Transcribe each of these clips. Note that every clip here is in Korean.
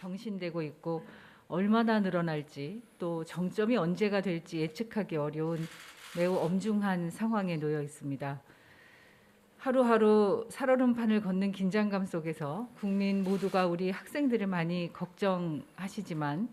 경신되고 있고 얼마나 늘어날지 또 정점이 언제가 될지 예측하기 어려운 매우 엄중한 상황에 놓여 있습니다. 하루하루 살얼음판을 걷는 긴장감 속에서 국민 모두가 우리 학생들을 많이 걱정하시지만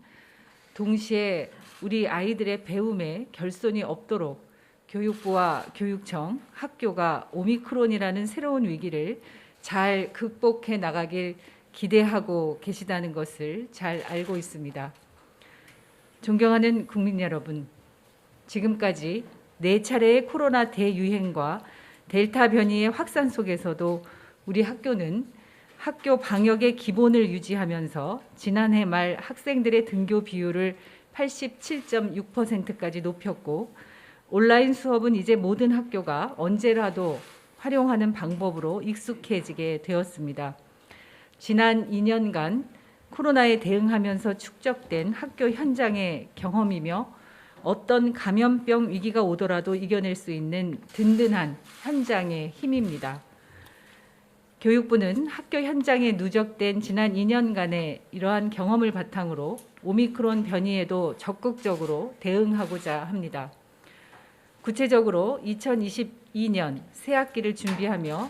동시에 우리 아이들의 배움에 결손이 없도록 교육부와 교육청, 학교가 오미크론이라는 새로운 위기를 잘 극복해 나가길 기대하고 계시다는 것을 잘 알고 있습니다. 존경하는 국민 여러분, 지금까지 4차례의 코로나 대유행과 델타 변이의 확산 속에서도 우리 학교는 학교 방역의 기본을 유지하면서 지난해 말 학생들의 등교 비율을 87.6%까지 높였고 온라인 수업은 이제 모든 학교가 언제라도 활용하는 방법으로 익숙해지게 되었습니다. 지난 2년간 코로나에 대응하면서 축적된 학교 현장의 경험이며 어떤 감염병 위기가 오더라도 이겨낼 수 있는 든든한 현장의 힘입니다. 교육부는 학교 현장에 누적된 지난 2년간의 이러한 경험을 바탕으로 오미크론 변이에도 적극적으로 대응하고자 합니다. 구체적으로 2022년 새학기를 준비하며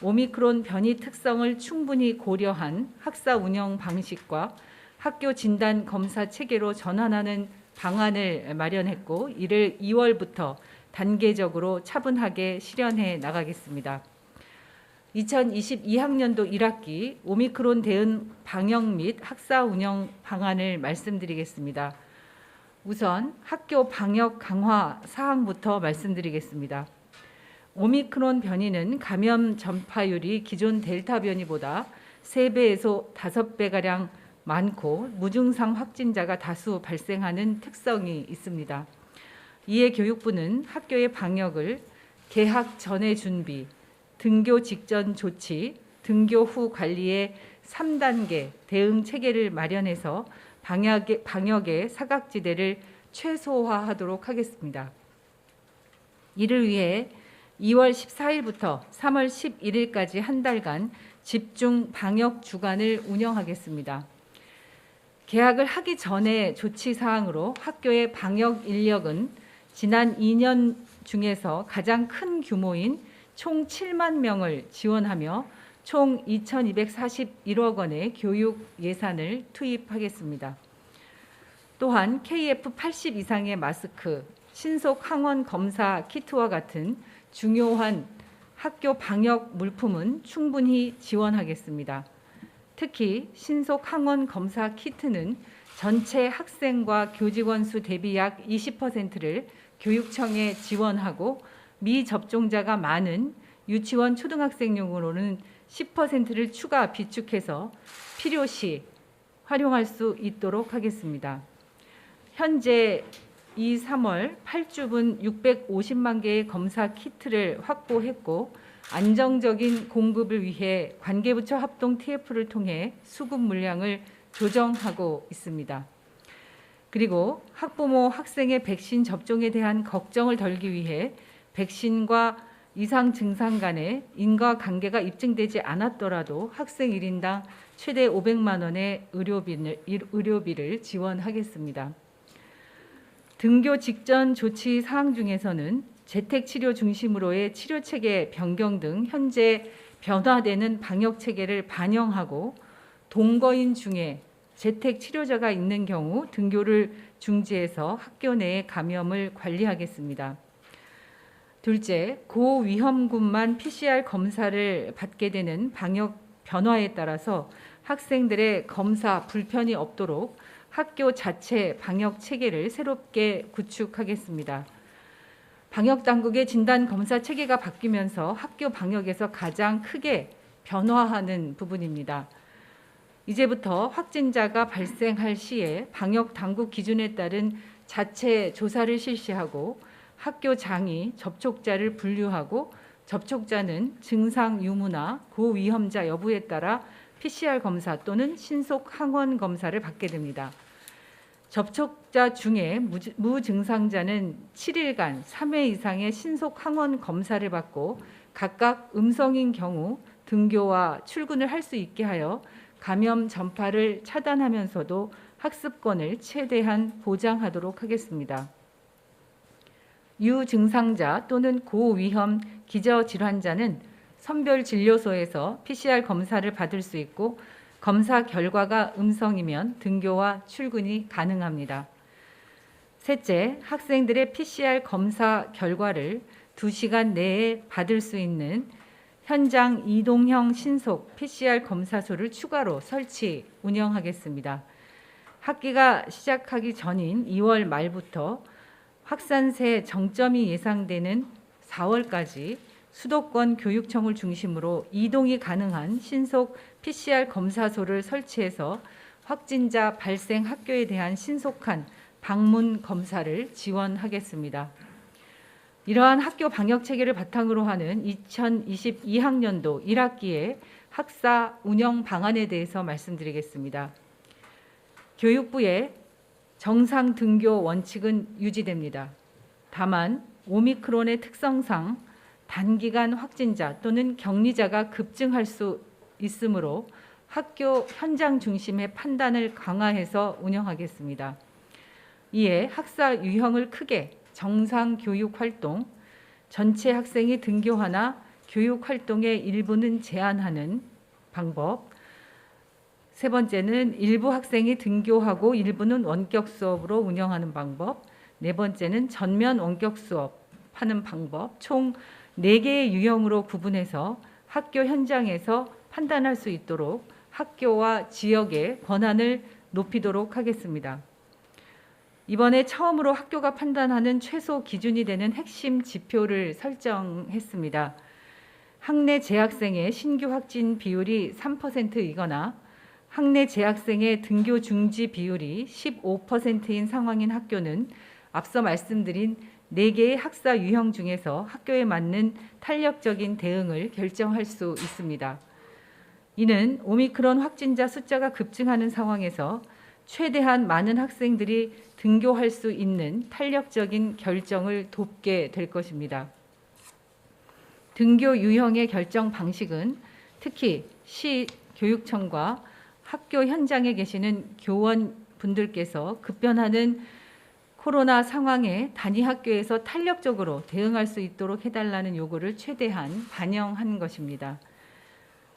오미크론 변이 특성을 충분히 고려한 학사 운영 방식과 학교 진단 검사 체계로 전환하는 방안을 마련했고 이를 2월부터 단계적으로 차분하게 실현해 나가겠습니다. 2022학년도 1학기 오미크론 대응 방역 및 학사 운영 방안을 말씀드리겠습니다. 우선 학교 방역 강화 사항부터 말씀드리겠습니다. 오미크론 변이는 감염 전파율이 기존 델타 변이보다 3배에서 5배가량 많고 무증상 확진자가 다수 발생하는 특성이 있습니다. 이에 교육부는 학교의 방역을 개학 전의 준비, 등교 직전 조치, 등교 후 관리의 3단계 대응 체계를 마련해서 방역의 사각지대를 최소화하도록 하겠습니다. 이를 위해 2월 14일부터 3월 11일까지 한 달간 집중 방역 주간을 운영하겠습니다. 개학을 하기 전에 조치 사항으로 학교의 방역 인력은 지난 2년 중에서 가장 큰 규모인 총 7만 명을 지원하며 총 2,241억 원의 교육 예산을 투입하겠습니다. 또한 KF80 이상의 마스크, 신속 항원 검사 키트와 같은 중요한 학교 방역 물품은 충분히 지원하겠습니다. 특히 신속 항원 검사 키트는 전체 학생과 교직원 수 대비 약 20%를 교육청에 지원하고 미접종자가 많은 유치원 초등학생용으로는 10%를 추가 비축해서 필요시 활용할 수 있도록 하겠습니다. 현재 2, 3월 8주분 650만 개의 검사 키트를 확보했고 안정적인 공급을 위해 관계부처 합동 TF를 통해 수급 물량을 조정하고 있습니다. 그리고 학부모, 학생의 백신 접종에 대한 걱정을 덜기 위해 백신과 이상 증상 간의 인과관계가 입증되지 않았더라도 학생 1인당 최대 500만 원의 의료비를 지원하겠습니다. 등교 직전 조치 사항 중에서는 재택치료 중심으로의 치료체계 변경 등 현재 변화되는 방역체계를 반영하고 동거인 중에 재택치료자가 있는 경우 등교를 중지해서 학교 내의 감염을 관리하겠습니다. 둘째, 고위험군만 PCR 검사를 받게 되는 방역 변화에 따라서 학생들의 검사 불편이 없도록 학교 자체 방역 체계를 새롭게 구축하겠습니다. 방역 당국의 진단 검사 체계가 바뀌면서 학교 방역에서 가장 크게 변화하는 부분입니다. 이제부터 확진자가 발생할 시에 방역 당국 기준에 따른 자체 조사를 실시하고 학교장이 접촉자를 분류하고 접촉자는 증상 유무나 고위험자 여부에 따라 PCR 검사 또는 신속 항원 검사를 받게 됩니다. 접촉자 중에 무증상자는 7일간 3회 이상의 신속 항원 검사를 받고 각각 음성인 경우 등교와 출근을 할 수 있게 하여 감염 전파를 차단하면서도 학습권을 최대한 보장하도록 하겠습니다. 유증상자 또는 고위험 기저질환자는 선별진료소에서 PCR 검사를 받을 수 있고 검사 결과가 음성이면 등교와 출근이 가능합니다. 셋째, 학생들의 PCR 검사 결과를 2시간 내에 받을 수 있는 현장 이동형 신속 PCR 검사소를 추가로 설치, 운영하겠습니다. 학기가 시작하기 전인 2월 말부터 확산세 정점이 예상되는 4월까지 수도권 교육청을 중심으로 이동이 가능한 신속 PCR 검사소를 설치해서 확진자 발생 학교에 대한 신속한 방문 검사를 지원하겠습니다. 이러한 학교 방역 체계를 바탕으로 하는 2022학년도 1학기의 학사 운영 방안에 대해서 말씀드리겠습니다. 교육부의 정상 등교 원칙은 유지됩니다. 다만 오미크론의 특성상 단기간 확진자 또는 격리자가 급증할 수 있으므로 학교 현장 중심의 판단을 강화해서 운영하겠습니다. 이에 학사 유형을 크게 정상 교육 활동, 전체 학생이 등교하나 교육 활동의 일부는 제한하는 방법, 세 번째는 일부 학생이 등교하고 일부는 원격 수업으로 운영하는 방법, 네 번째는 전면 원격 수업하는 방법, 총 4개의 유형으로 구분해서 학교 현장에서 판단할 수 있도록 학교와 지역의 권한을 높이도록 하겠습니다. 이번에 처음으로 학교가 판단하는 최소 기준이 되는 핵심 지표를 설정했습니다. 학내 재학생의 신규 확진 비율이 3%이거나 학내 재학생의 등교 중지 비율이 15%인 상황인 학교는 앞서 말씀드린 4개의 학사 유형 중에서 학교에 맞는 탄력적인 대응을 결정할 수 있습니다. 이는 오미크론 확진자 숫자가 급증하는 상황에서 최대한 많은 학생들이 등교할 수 있는 탄력적인 결정을 돕게 될 것입니다. 등교 유형의 결정 방식은 특히 시 교육청과 학교 현장에 계시는 교원분들께서 급변하는 코로나 상황에 단위 학교에서 탄력적으로 대응할 수 있도록 해달라는 요구를 최대한 반영한 것입니다.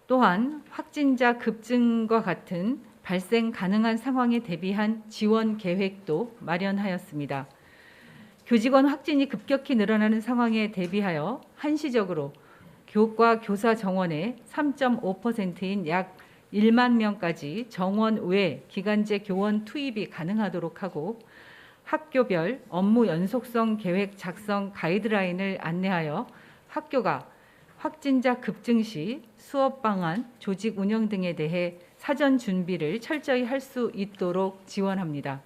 또한 확진자 급증과 같은 발생 가능한 상황에 대비한 지원 계획도 마련하였습니다. 교직원 확진이 급격히 늘어나는 상황에 대비하여 한시적으로 교과 교사 정원의 3.5%인 약 1만 명까지 정원 외 기간제 교원 투입이 가능하도록 하고 학교별 업무 연속성 계획 작성 가이드라인을 안내하여 학교가 확진자 급증 시 수업 방안, 조직 운영 등에 대해 사전 준비를 철저히 할 수 있도록 지원합니다.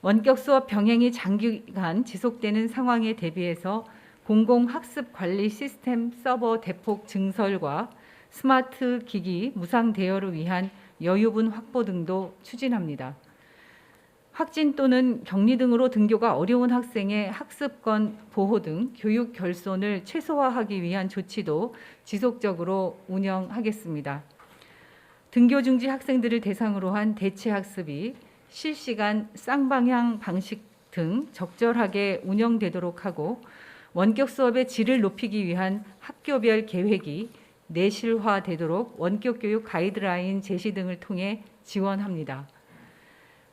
원격 수업 병행이 장기간 지속되는 상황에 대비해서 공공학습 관리 시스템 서버 대폭 증설과 스마트 기기 무상 대여를 위한 여유분 확보 등도 추진합니다. 확진 또는 격리 등으로 등교가 어려운 학생의 학습권 보호 등 교육 결손을 최소화하기 위한 조치도 지속적으로 운영하겠습니다. 등교 중지 학생들을 대상으로 한 대체 학습이 실시간 쌍방향 방식 등 적절하게 운영되도록 하고 원격 수업의 질을 높이기 위한 학교별 계획이 내실화되도록 원격 교육 가이드라인 제시 등을 통해 지원합니다.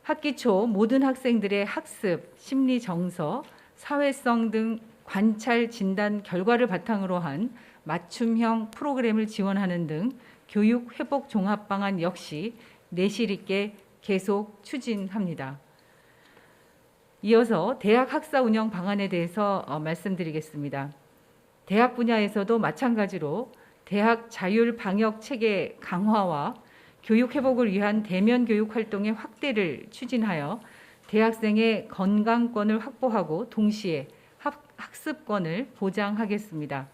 학기 초 모든 학생들의 학습, 심리 정서, 사회성 등 관찰 진단 결과를 바탕으로 한 맞춤형 프로그램을 지원하는 등 교육 회복 종합 방안 역시 내실 있게 계속 추진합니다. 이어서 대학 학사 운영 방안에 대해서 말씀드리겠습니다. 대학 분야에서도 마찬가지로 대학 자율 방역 체계 강화와 교육 회복을 위한 대면 교육 활동의 확대를 추진하여 대학생의 건강권을 확보하고 동시에 학습권을 보장하겠습니다.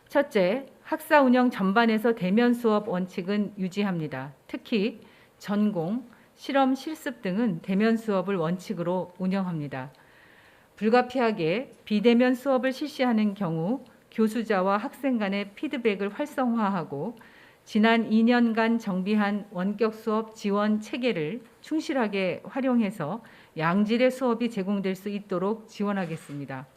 첫째, 학사 운영 전반에서 대면 수업 원칙은 유지합니다. 특히 전공, 실험, 실습 등은 대면 수업을 원칙으로 운영합니다. 불가피하게 비대면 수업을 실시하는 경우 교수자와 학생 간의 피드백을 활성화하고 지난 2년간 정비한 원격 수업 지원 체계를 충실하게 활용해서 양질의 수업이 제공될 수 있도록 지원하겠습니다.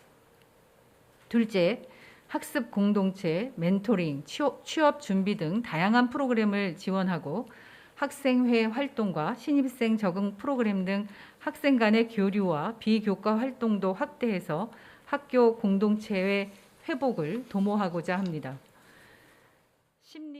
둘째, 학습 공동체, 멘토링, 취업 준비 등 다양한 프로그램을 지원하고 학생회 활동과 신입생 적응 프로그램 등 학생 간의 교류와 비교과 활동도 확대해서 학교 공동체의 회복을 도모하고자 합니다.